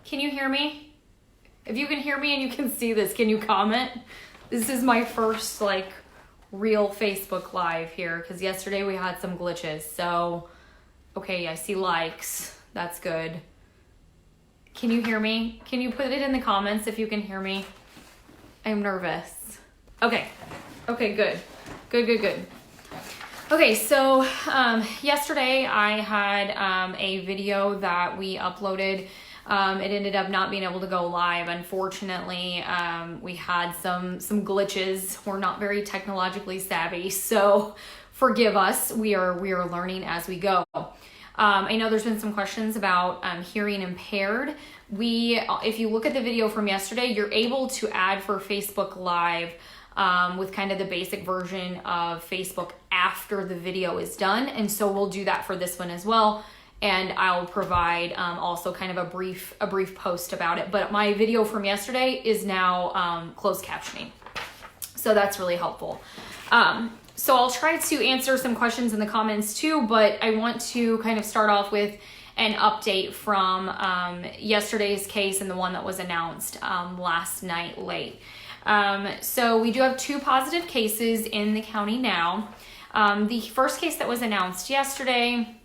Can you hear me? If you can hear me and you can see this, can you comment? This is my first real Facebook Live here because yesterday we had some glitches. So, okay, I see likes. That's good. Can you hear me? Can you put it in the comments if you can hear me? I'm nervous. Okay, good. Okay, so yesterday I had a video that we uploaded. It ended up not being able to go live. Unfortunately, we had some glitches. We're not very technologically savvy, so forgive us. We are learning as we go. I know there's been some questions about hearing impaired. If you look at the video from yesterday, you're able to add for Facebook Live with kind of the basic version of Facebook after the video is done. And so we'll do that for this one as well. And I'll provide also kind of a brief post about it. But my video from yesterday is now closed captioning. So that's really helpful. So I'll try to answer some questions in the comments too, but I want to kind of start off with an update from yesterday's case and the one that was announced last night late. So we do have 2 positive cases in the county now. The first case that was announced yesterday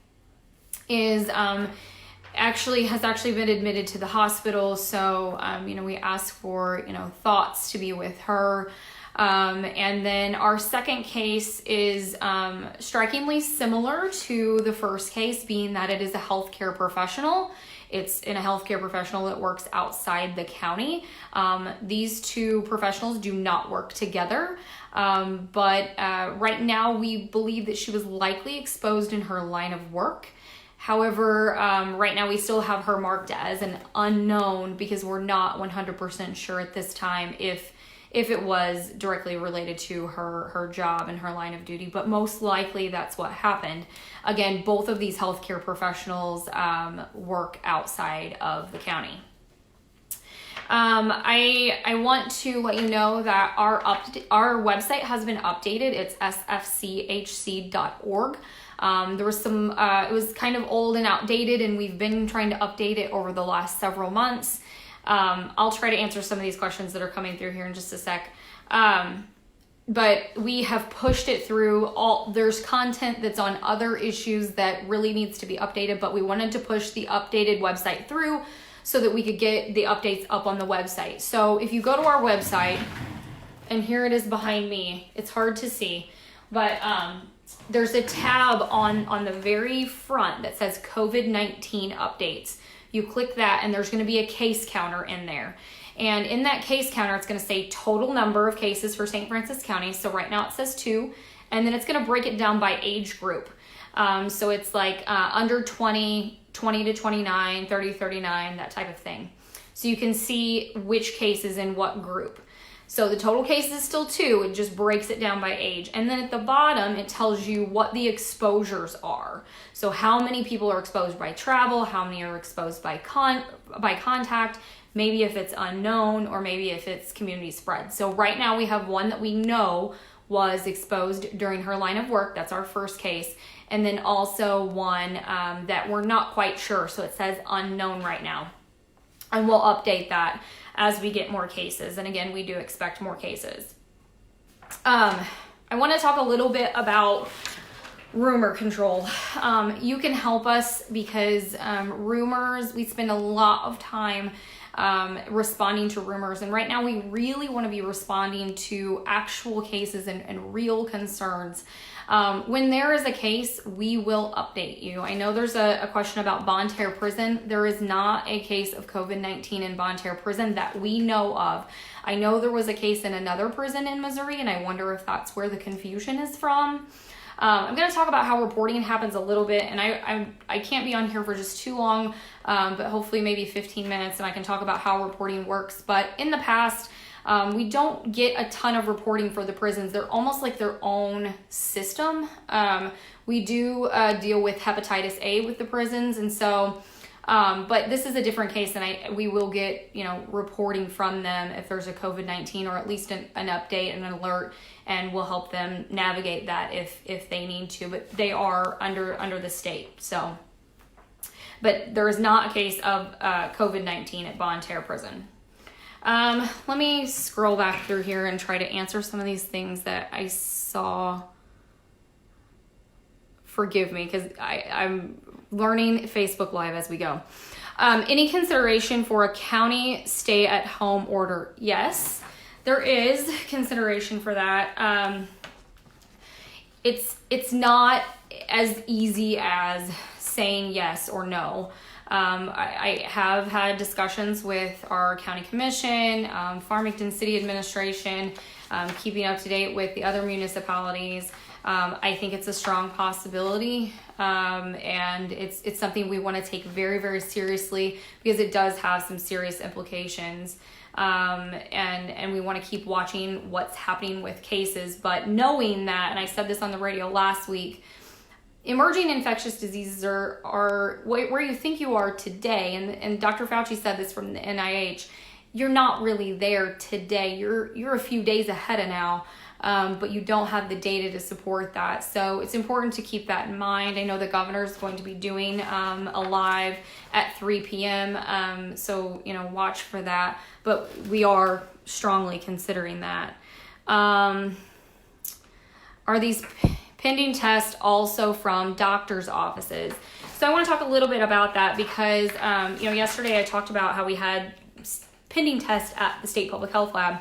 is has actually been admitted to the hospital. So, we asked for, thoughts to be with her. And then our second case is strikingly similar to the first case, being that it is a healthcare professional. It's in a healthcare professional that works outside the county. These 2 professionals do not work together. But right now we believe that she was likely exposed in her line of work. However, right now we still have her marked as an unknown because we're not 100% sure at this time if it was directly related to her job and her line of duty, but most likely that's what happened. Again, both of these healthcare professionals work outside of the county. I want to let you know that our website has been updated. It's sfchc.org. There was some, it was kind of old and outdated, and we've been trying to update it over the last several months. I'll try to answer some of these questions that are coming through here in just a sec. But we have pushed it through there's content that's on other issues that really needs to be updated, but we wanted to push the updated website through so that we could get the updates up on the website. So if you go to our website, and here it is behind me, it's hard to see, but, there's a tab on the very front that says COVID-19 updates. You click that and there's going to be a case counter in there. And in that case counter, it's going to say total number of cases for St. Francis County. So right now it says 2, and then it's going to break it down by age group. So it's under 20, 20 to 29, 30, 39, that type of thing. So you can see which case is in what group. So the total case is still 2, it just breaks it down by age. And then at the bottom, it tells you what the exposures are. So how many people are exposed by travel, how many are exposed by contact, maybe if it's unknown, or maybe if it's community spread. So right now we have one that we know was exposed during her line of work. That's our first case. And then also one that we're not quite sure. So it says unknown right now. And we'll update that as we get more cases. And again, we do expect more cases. I want to talk a little bit about rumor control. You can help us because rumors, we spend a lot of time responding to rumors. And right now we really want to be responding to actual cases and real concerns. When there is a case, we will update you. I know there's a question about Bonne Terre Prison. There is not a case of COVID-19 in Bonne Terre Prison that we know of. I know there was a case in another prison in Missouri, and I wonder if that's where the confusion is from. I'm going to talk about how reporting happens a little bit, and I can't be on here for just too long, but hopefully maybe 15 minutes, and I can talk about how reporting works. But in the past, we don't get a ton of reporting for the prisons. They're almost like their own system. We do deal with hepatitis A with the prisons, and so, but this is a different case, and we will get, reporting from them if there's a COVID-19, or at least an update and an alert, and we'll help them navigate that if they need to, but they are under the state. So but there is not a case of COVID-19 at Bonne Terre Prison. Let me scroll back through here and try to answer some of these things that I saw. Forgive me, because I'm learning Facebook Live as we go. Any consideration for a county stay-at-home order? Yes, there is consideration for that. It's not as easy as saying yes or no. I have had discussions with our county commission, Farmington City Administration, keeping up to date with the other municipalities. I think it's a strong possibility, and it's something we want to take very, very seriously because it does have some serious implications. And we want to keep watching what's happening with cases, but knowing that, and I said this on the radio last week, emerging infectious diseases are where you think you are today, and Dr. Fauci said this from the NIH, you're not really there today. You're a few days ahead of now, but you don't have the data to support that. So it's important to keep that in mind. I know the governor is going to be doing a live at 3 p.m., so watch for that. But we are strongly considering that. Are these pending tests also from doctors' offices? So I want to talk a little bit about that because, yesterday I talked about how we had pending tests at the state public health lab.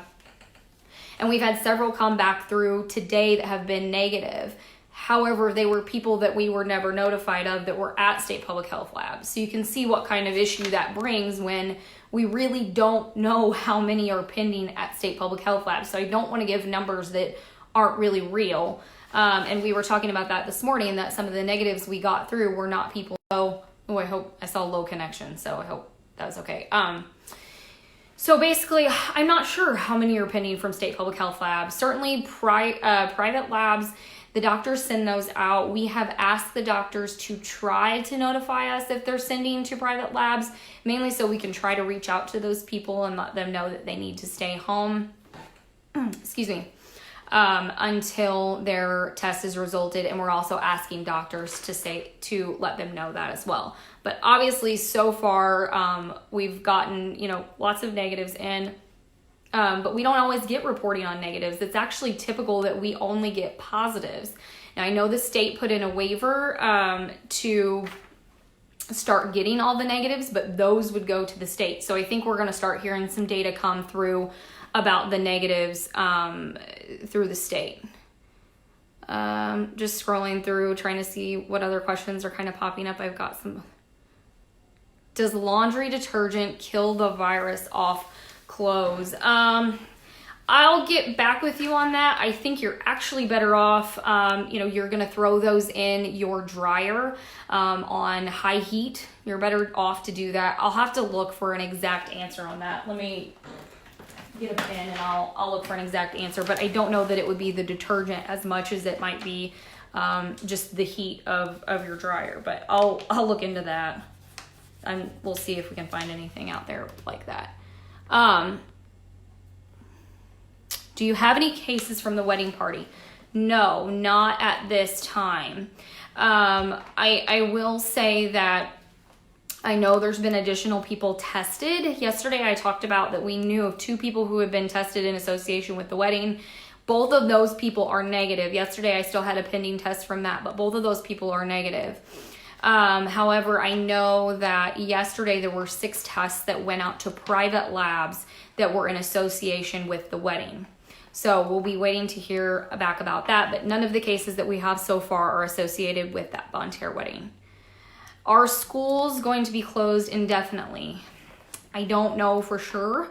And we've had several come back through today that have been negative. However, they were people that we were never notified of that were at state public health labs. So you can see what kind of issue that brings when we really don't know how many are pending at state public health labs. So I don't want to give numbers that aren't really real. And we were talking about that this morning, that some of the negatives we got through were not people. I hope I saw low connection, so I hope that was okay. So basically, I'm not sure how many are pending from state public health labs. Certainly private labs, the doctors send those out. We have asked the doctors to try to notify us if they're sending to private labs, mainly so we can try to reach out to those people and let them know that they need to stay home. Excuse me. Until their test is resulted, and we're also asking doctors to let them know that as well. But obviously, so far, we've gotten lots of negatives in, but we don't always get reporting on negatives. It's actually typical that we only get positives. Now, I know the state put in a waiver to start getting all the negatives, but those would go to the state. So I think we're going to start hearing some data come through about the negatives through the state. Just scrolling through, trying to see what other questions are kind of popping up. I've got some. Does laundry detergent kill the virus off clothes? I'll get back with you on that. I think you're actually better off, you're going to throw those in your dryer on high heat. You're better off to do that. I'll have to look for an exact answer on that. Let me get a pen and I'll look for an exact answer, but I don't know that it would be the detergent as much as it might be just the heat of your dryer, but I'll look into that and we'll see if we can find anything out there like that. Do you have any cases from the wedding party? No, not at this time. I will say that I know there's been additional people tested. Yesterday I talked about that we knew of 2 people who had been tested in association with the wedding. Both of those people are negative. Yesterday I still had a pending test from that, but both of those people are negative. However, I know that yesterday there were 6 tests that went out to private labs that were in association with the wedding. So we'll be waiting to hear back about that, but none of the cases that we have so far are associated with that Bonne Terre wedding. Are schools going to be closed indefinitely? I don't know for sure.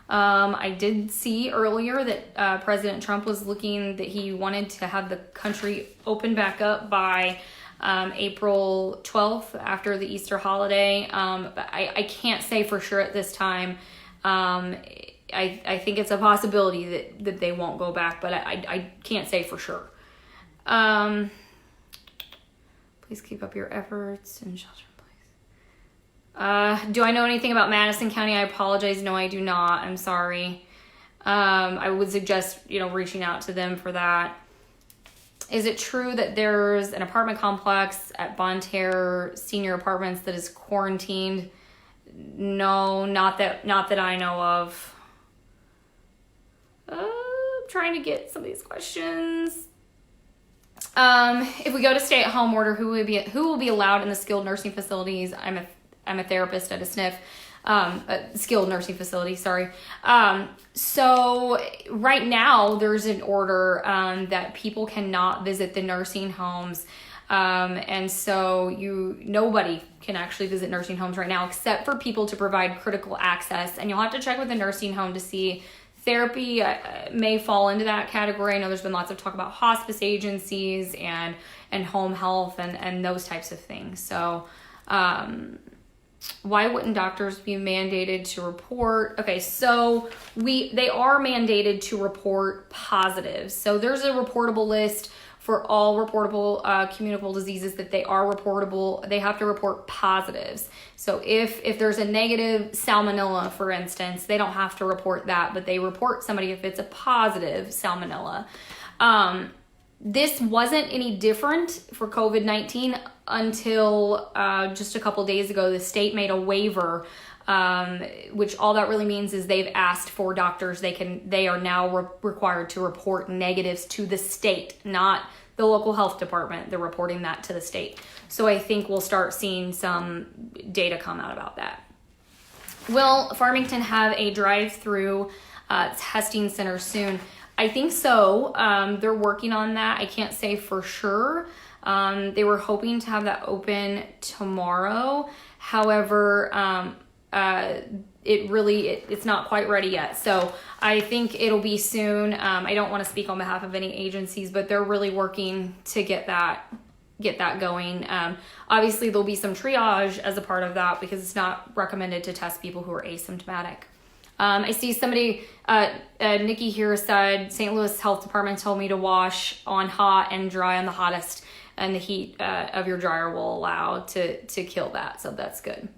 I did see earlier that President Trump was looking that he wanted to have the country open back up by April 12th after the Easter holiday. But I can't say for sure at this time. I think it's a possibility that they won't go back, but I can't say for sure. Please keep up your efforts and shelter in place. Do I know anything about Madison County? I apologize. No, I do not. I'm sorry. I would suggest, reaching out to them for that. Is it true that there's an apartment complex at Bonne Terre Senior Apartments that is quarantined? No, not that I know of. I'm trying to get some of these questions. If we go to stay-at-home order, who will be allowed in the skilled nursing facilities? I'm a therapist at a SNF, a skilled nursing facility. Sorry. So right now there's an order that people cannot visit the nursing homes. And so nobody can actually visit nursing homes right now except for people to provide critical access. And you'll have to check with the nursing home to see therapy may fall into that category. I know there's been lots of talk about hospice agencies and home health and those types of things. So, why wouldn't doctors be mandated to report? Okay, so they are mandated to report positives. So there's a reportable list for all reportable communicable diseases that they are reportable. They have to report positives. So if there's a negative salmonella, for instance, they don't have to report that, but they report somebody if it's a positive salmonella. This wasn't any different for COVID-19 until just a couple days ago. The state made a waiver, which all that really means is they've asked for doctors. They are now required to report negatives to the state, not the local health department. They're reporting that to the state. So I think we'll start seeing some data come out about that. Will Farmington have a drive-through testing center soon? I think so. They're working on that. I can't say for sure. They were hoping to have that open tomorrow. However, it's not quite ready yet. So I think it'll be soon. I don't want to speak on behalf of any agencies, but they're really working to get that going. Obviously there'll be some triage as a part of that because it's not recommended to test people who are asymptomatic. I see somebody, Nikki here said, St. Louis Health Department told me to wash on hot and dry on the hottest, and the heat of your dryer will allow to kill that. So that's good.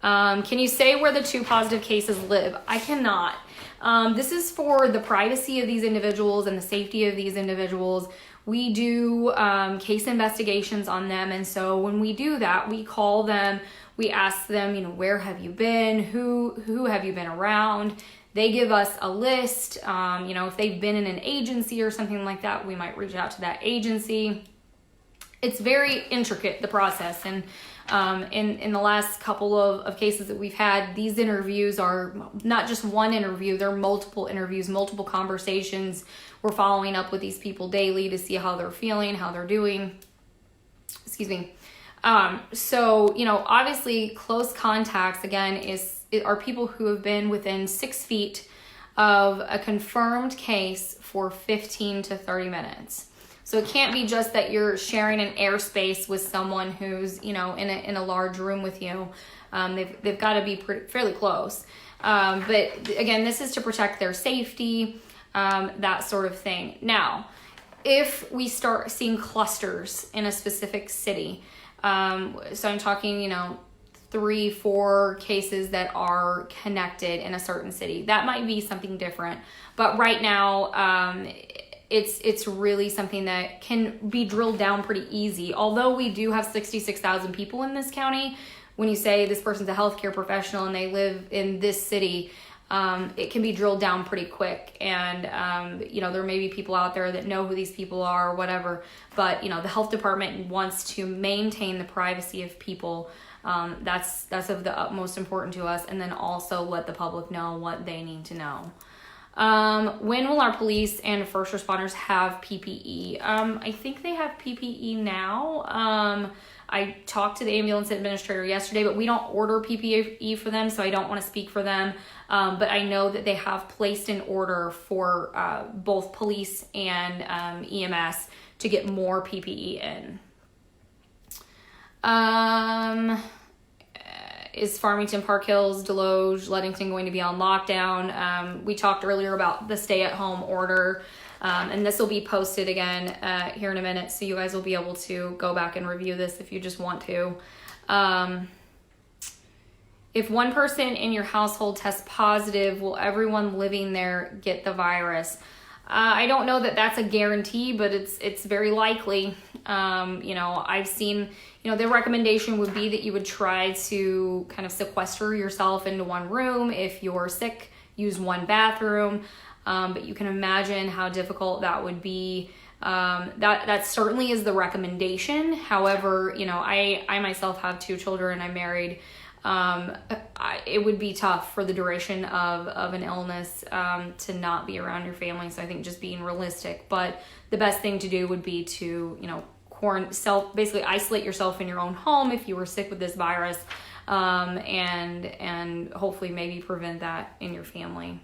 Can you say where the 2 positive cases live? I cannot. This is for the privacy of these individuals and the safety of these individuals. We do case investigations on them. And so when we do that, we call them, we ask them, where have you been? Who have you been around? They give us a list. If they've been in an agency or something like that, we might reach out to that agency. It's very intricate, the process. And in the last couple of cases that we've had, these interviews are not just one interview, they're multiple interviews, multiple conversations. We're following up with these people daily to see how they're feeling, how they're doing. Excuse me. So, obviously close contacts, again, are people who have been within 6 feet of a confirmed case for 15 to 30 minutes. So it can't be just that you're sharing an airspace with someone who's, in a large room with you. They've got to be fairly close. But again, this is to protect their safety, that sort of thing. Now, if we start seeing clusters in a specific city, so I'm talking, 3-4 cases that are connected in a certain city, that might be something different. But right now, it's really something that can be drilled down pretty easy. Although we do have 66,000 people in this county, when you say this person's a healthcare professional and they live in this city, it can be drilled down pretty quick. And, there may be people out there that know who these people are or whatever, but, the health department wants to maintain the privacy of people. That's of the utmost importance to us. And then also let the public know what they need to know. When will our police and first responders have PPE? I think they have PPE now. I talked to the ambulance administrator yesterday, but we don't order PPE for them, so I don't want to speak for them. But I know that they have placed an order for both police and EMS to get more PPE in. Is Farmington, Park Hills, Deloge, Ludington going to be on lockdown? We talked earlier about the stay-at-home order, and this will be posted again here in a minute, so you guys will be able to go back and review this if you just want to. If one person in your household tests positive, will everyone living there get the virus? I don't know that that's a guarantee, but it's very likely. I've seen, the recommendation would be that you would try to kind of sequester yourself into one room. If you're sick, use one bathroom. But you can imagine how difficult that would be. That certainly is the recommendation. However, I myself have 2 children. I'm married. It would be tough for the duration of an illness to not be around your family. So I think just being realistic. But the best thing to do would be to, basically isolate yourself in your own home if you were sick with this virus, and hopefully maybe prevent that in your family.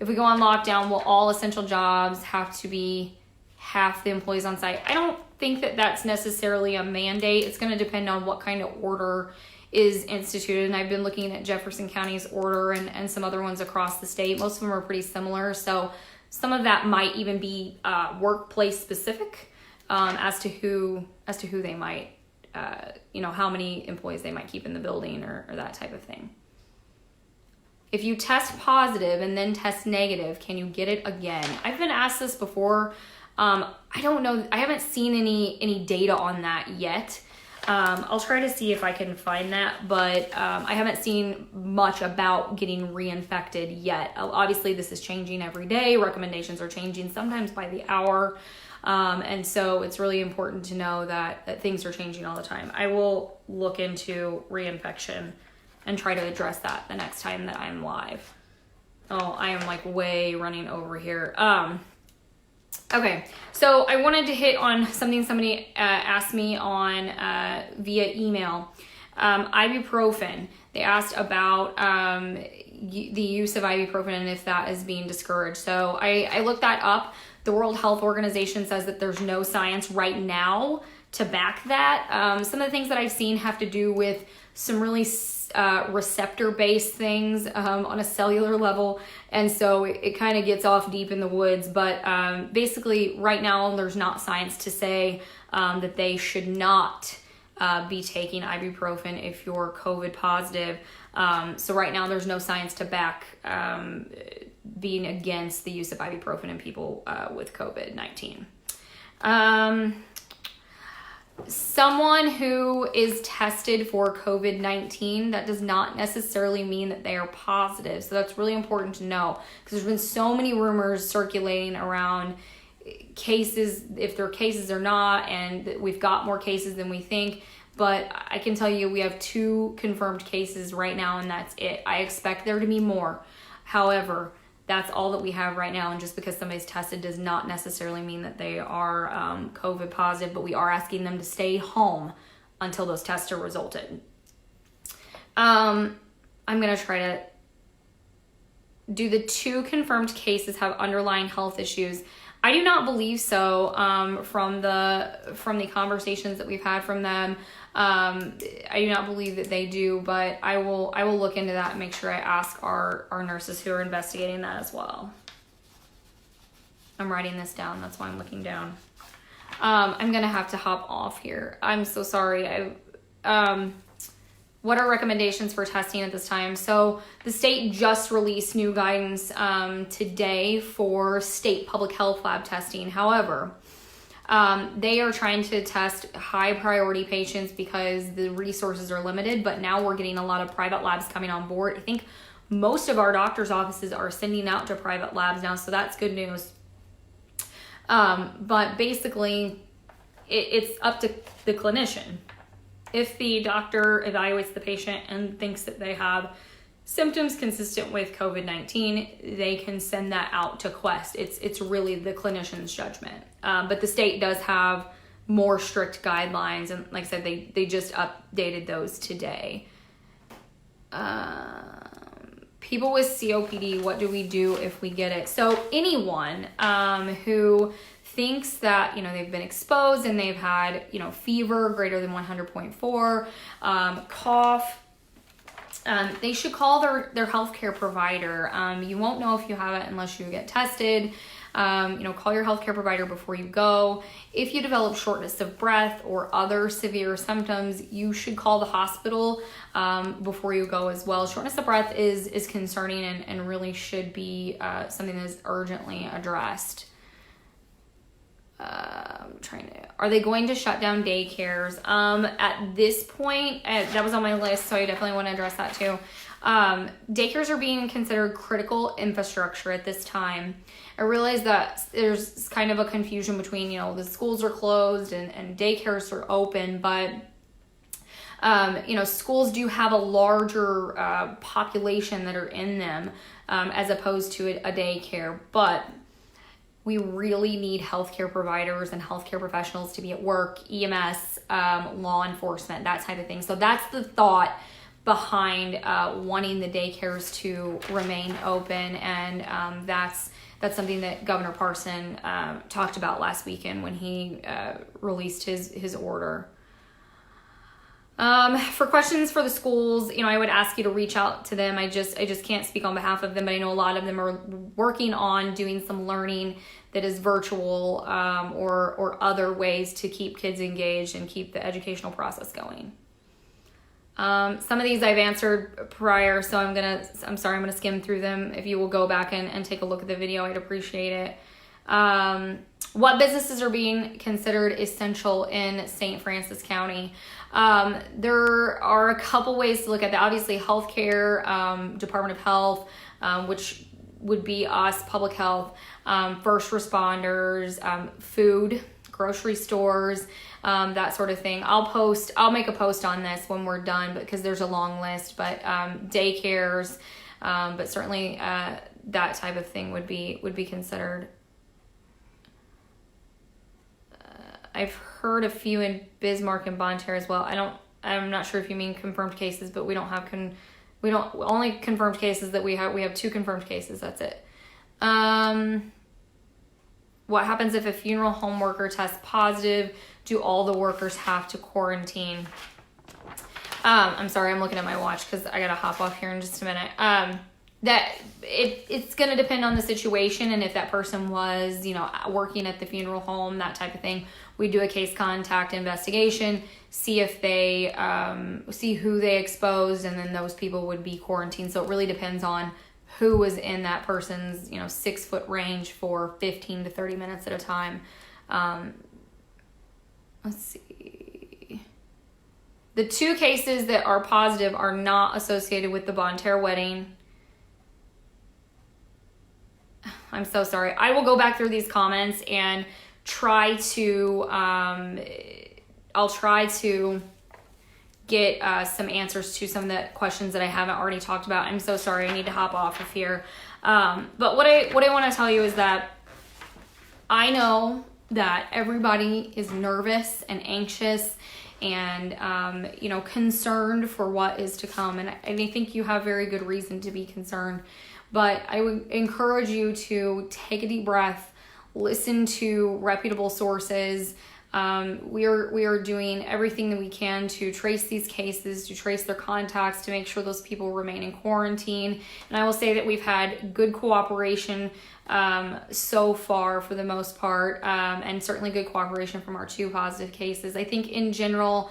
If we go on lockdown, will all essential jobs have to be half the employees on site? I don't think that that's necessarily a mandate. It's going to depend on what kind of order is instituted. And I've been looking at Jefferson County's order and some other ones across the state. Most of them are pretty similar. So some of that might even be workplace specific as to who they might, how many employees they might keep in the building or that type of thing. If you test positive and then test negative, can you get it again? I've been asked this before. I don't know. I haven't seen any data on that yet. I'll try to see if I can find that, but I haven't seen much about getting reinfected yet. Obviously, this is changing every day. Recommendations are changing sometimes by the hour. And so it's really important to know that things are changing all the time. I will look into reinfection and try to address that the next time that I'm live. Oh, I am like way running over here. Okay, so I wanted to hit on something somebody asked me on via email. Ibuprofen. They asked about the use of ibuprofen and if that is being discouraged. So I looked that up. The World Health Organization says that there's no science right now to back that. Some of the things that I've seen have to do with some really receptor-based things on a cellular level, and so it kind of gets off deep in the woods, but basically right now there's not science to say that they should not be taking ibuprofen if you're COVID positive. So right now there's no science to back being against the use of ibuprofen in people with COVID-19. Someone who is tested for COVID-19, that does not necessarily mean that they are positive. So that's really important to know, because there's been so many rumors circulating around cases, if they're cases or not, and we've got more cases than we think. But I can tell you we have 2 confirmed cases right now, and that's it. I expect there to be more. However, that's all that we have right now, and just because somebody's tested does not necessarily mean that they are COVID positive, but we are asking them to stay home until those tests are resulted. I'm going to try to do the 2 confirmed cases have underlying health issues. I do not believe so from the conversations that we've had from them. I do not believe that they do, but I will look into that and make sure I ask our nurses who are investigating that as well. I'm writing this down. That's why I'm looking down. I'm going to have to hop off here. I'm so sorry. What are recommendations for testing at this time? So the state just released new guidance today for state public health lab testing. However, they are trying to test high priority patients because the resources are limited, but now we're getting a lot of private labs coming on board. I think most of our doctor's offices are sending out to private labs now, so that's good news. But basically, it's up to the clinician. If the doctor evaluates the patient and thinks that they have symptoms consistent with COVID-19, they can send that out to Quest. It's really the clinician's judgment. But the state does have more strict guidelines, and like I said, they just updated those today. People with COPD, what do we do if we get it? So anyone who thinks that they've been exposed and they've had fever greater than 100.4, cough, they should call their healthcare provider. You won't know if you have it unless you get tested. Call your healthcare provider before you go. If you develop shortness of breath or other severe symptoms, you should call the hospital before you go as well. Shortness of breath is concerning and really should be something that is urgently addressed. Are they going to shut down daycares? At this point, that was on my list, so I definitely want to address that too. Daycares are being considered critical infrastructure at this time. I realize that there's kind of a confusion between, the schools are closed and daycares are open, but schools do have a larger population that are in them as opposed to a daycare, but we really need healthcare providers and healthcare professionals to be at work, EMS, law enforcement, that type of thing. So that's the thought behind wanting the daycares to remain open, and that's something that Governor Parson talked about last weekend when he released his order. For questions for the schools, I would ask you to reach out to them. I just can't speak on behalf of them, but I know a lot of them are working on doing some learning that is virtual, or other ways to keep kids engaged and keep the educational process going. Some of these I've answered prior, so I'm gonna skim through them. If you will go back and take a look at the video, I'd appreciate it. What businesses are being considered essential in St. Francis County? There are a couple ways to look at that. Obviously, healthcare, Department of Health, which would be us, public health, first responders, food, grocery stores, that sort of thing. I'll make a post on this when we're done because there's a long list, but daycares, but certainly that type of thing would be considered. I've heard a few in Bismarck and Bonne Terre as well. I'm not sure if you mean confirmed cases, but we don't have only confirmed cases that we have 2 confirmed cases. That's it. What happens if a funeral home worker tests positive? Do all the workers have to quarantine? I'm sorry, I'm looking at my watch because I gotta hop off here in just a minute. That it's gonna depend on the situation, and if that person was, working at the funeral home, that type of thing. We do a case contact investigation, see if they see who they exposed, and then those people would be quarantined. So it really depends on who was in that person's 6-foot range for 15 to 30 minutes at a time. Let's see. The 2 cases that are positive are not associated with the Bonne Terre wedding. I'm so sorry. I will go back through these comments and try to, I'll try to get some answers to some of the questions that I haven't already talked about. I'm so sorry. I need to hop off of here. But what I want to tell you is that I know that everybody is nervous and anxious and, concerned for what is to come. And I think you have very good reason to be concerned. But I would encourage you to take a deep breath, listen to reputable sources. We are doing everything that we can to trace these cases, to trace their contacts, to make sure those people remain in quarantine. And I will say that we've had good cooperation so far for the most part, and certainly good cooperation from our 2 positive cases. I think in general,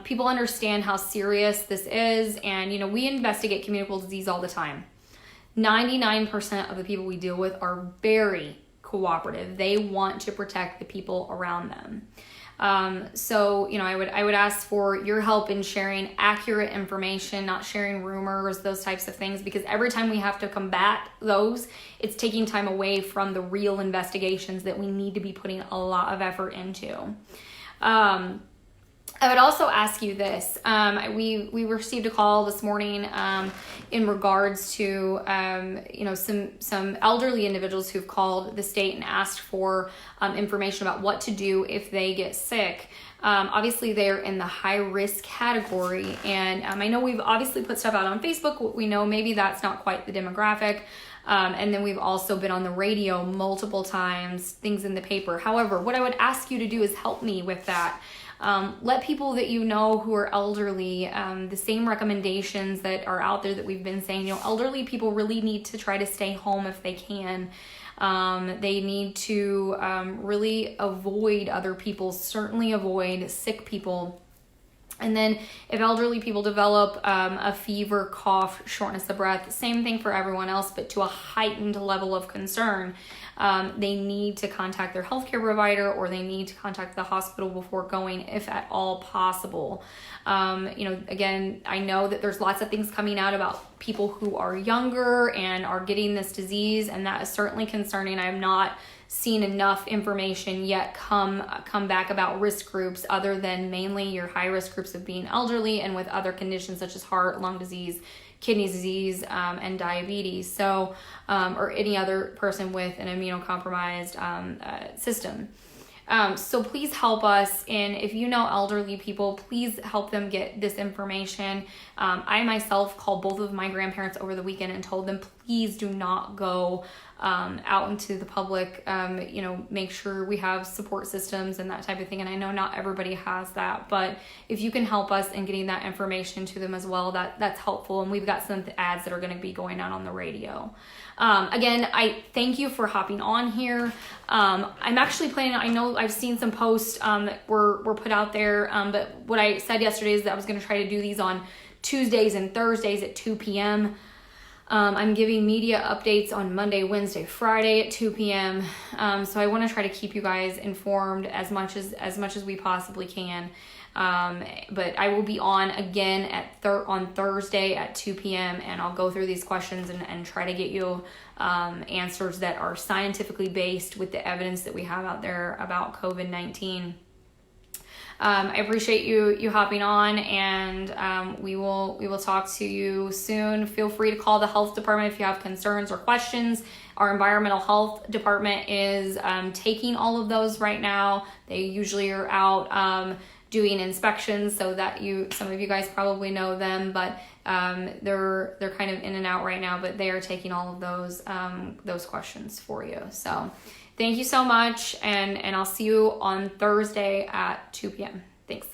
people understand how serious this is, and we investigate communicable disease all the time. 99% of the people we deal with are very cooperative. They want to protect the people around them. So I would ask for your help in sharing accurate information, not sharing rumors, those types of things, because every time we have to combat those, it's taking time away from the real investigations that we need to be putting a lot of effort into. I would also ask you this. We received a call this morning in regards to some elderly individuals who've called the state and asked for information about what to do if they get sick. Obviously, they're in the high risk category, and I know we've obviously put stuff out on Facebook. We know maybe that's not quite the demographic, And then we've also been on the radio multiple times, things in the paper. However, what I would ask you to do is help me with that. Let people that you know who are elderly, the same recommendations that are out there that we've been saying. Elderly people really need to try to stay home if they can. They need to really avoid other people, certainly avoid sick people. And then if elderly people develop a fever, cough, shortness of breath, same thing for everyone else, but to a heightened level of concern, they need to contact their healthcare provider, or they need to contact the hospital before going, if at all possible. Again, I know that there's lots of things coming out about people who are younger and are getting this disease, and that is certainly concerning. I have not seen enough information yet come back about risk groups, other than mainly your high risk groups of being elderly and with other conditions such as heart, lung disease, kidney disease, and diabetes. So, or any other person with an immunocompromised system. So please help us. And if you know elderly people, please help them get this information. I myself called both of my grandparents over the weekend and told them, please do not go out into the public. Make sure we have support systems and that type of thing. And I know not everybody has that, but if you can help us in getting that information to them as well, that's helpful. And we've got some ads that are going to be going out on the radio. Again, I thank you for hopping on here. I'm actually planning, I know I've seen some posts that were put out there, but what I said yesterday is that I was going to try to do these on Tuesdays and Thursdays at 2 p.m. I'm giving media updates on Monday, Wednesday, Friday at 2 p.m. So I want to try to keep you guys informed as much as we possibly can. But I will be on again on Thursday at 2 p.m. and I'll go through these questions and try to get you answers that are scientifically based with the evidence that we have out there about COVID-19. I appreciate you hopping on, and we will talk to you soon. Feel free to call the health department if you have concerns or questions. Our environmental health department is taking all of those right now. They usually are out doing inspections, so that some of you guys probably know them, but they're kind of in and out right now, but they are taking all of those questions for you. So thank you so much, and I'll see you on Thursday at 2 p.m. Thanks.